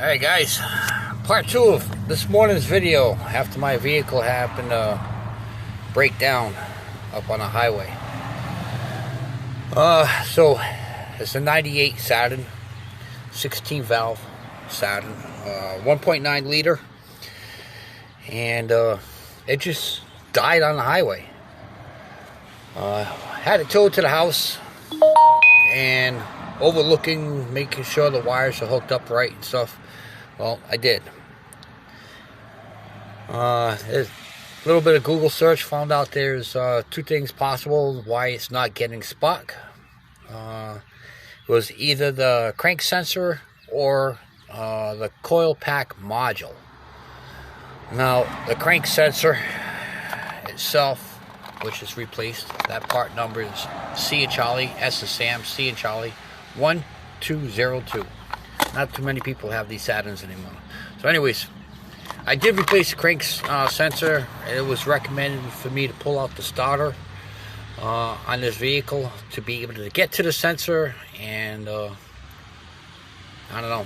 Alright guys, part 2 of this morning's video after my vehicle happened to break down up on the highway. So it's a 98 Saturn, 16 valve Saturn, 1.9 liter, and it just died on the highway. Had it towed to the house and overlooking, making sure the wires are hooked up right and stuff. Well, I did. There's a little bit of Google search, found out there's 2 things possible why it's not getting spark. It was either the crank sensor or the coil pack module. Now, the crank sensor itself, which is replaced, that part number is C and Charlie, S of Sam, C and Charlie, 1202. Not too many people have these Saturns anymore. So anyways, I did replace the crank sensor. It was recommended for me to pull out the starter on this vehicle to be able to get to the sensor and I don't know,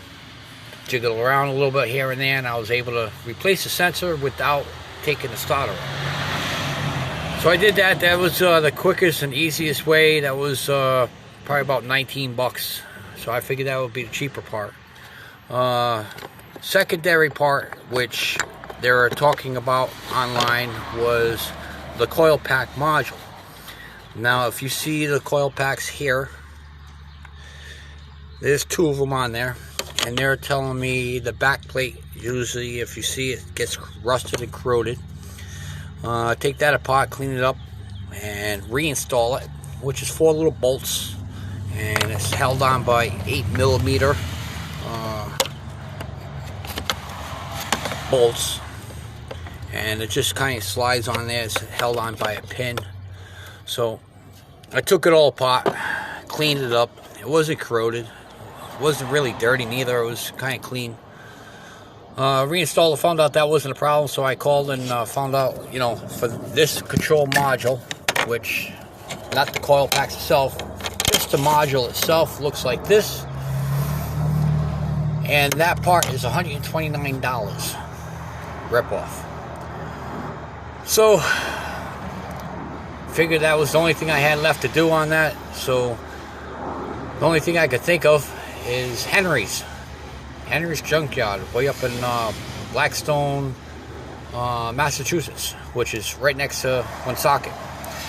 jiggle around a little bit here and there, and I was able to replace the sensor without taking the starter off. So I did that. That was the quickest and easiest way. That was probably about 19 bucks. So I figured that would be the cheaper part. Secondary part, which they were talking about online, was the coil pack module. Now, if you see the coil packs here, there's 2 of them on there, and they're telling me the back plate, usually if you see it, gets rusted and corroded. Take that apart, clean it up, and reinstall it, which is 4 little bolts, and it's held on by 8mm bolts, and it just kind of slides on there. It's held on by a pin. So I took it all apart, cleaned it up. It wasn't corroded, it wasn't really dirty neither, it was kind of clean. Reinstalled it, found out that wasn't a problem, so I called and found out, you know, for this control module, which, not the coil packs itself, just the module itself looks like this, and that part is $129 rip-off. So figured that was the only thing I had left to do on that. So the only thing I could think of is Henry's Junkyard, way up in Blackstone, Massachusetts, which is right next to Woonsocket.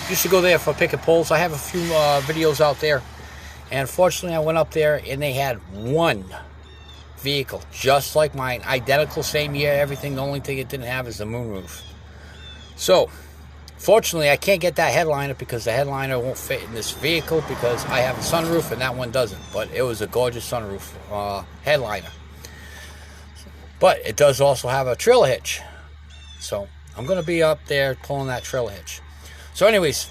Used to go there for picking poles. I have a few videos out there, and unfortunately I went up there and they had one vehicle just like mine, identical, same year, everything. The only thing it didn't have is the moonroof. So fortunately I can't get that headliner because the headliner won't fit in this vehicle because I have a sunroof and that one doesn't. But it was a gorgeous sunroof headliner. But it does also have a trailer hitch, so I'm going to be up there pulling that trailer hitch. So anyways,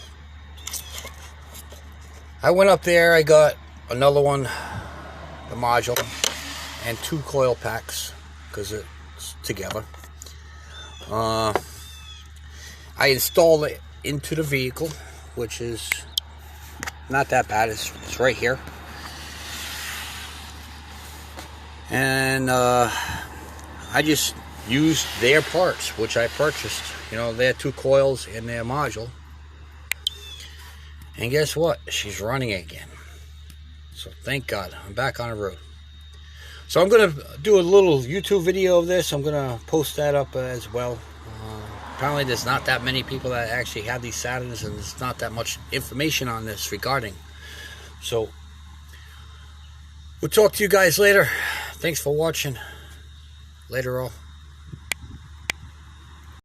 I went up there, I got another one, the module, and 2 coil packs, because it's together. I installed it into the vehicle, which is not that bad, it's right here. And I just used their parts, which I purchased, you know, their 2 coils and their module. And guess what? She's running again. So thank God, I'm back on the road. So I'm going to do a little YouTube video of this. I'm going to post that up as well. Apparently there's not that many people that actually have these Saturns, and there's not that much information on this regarding. So we'll talk to you guys later. Thanks for watching. Later all.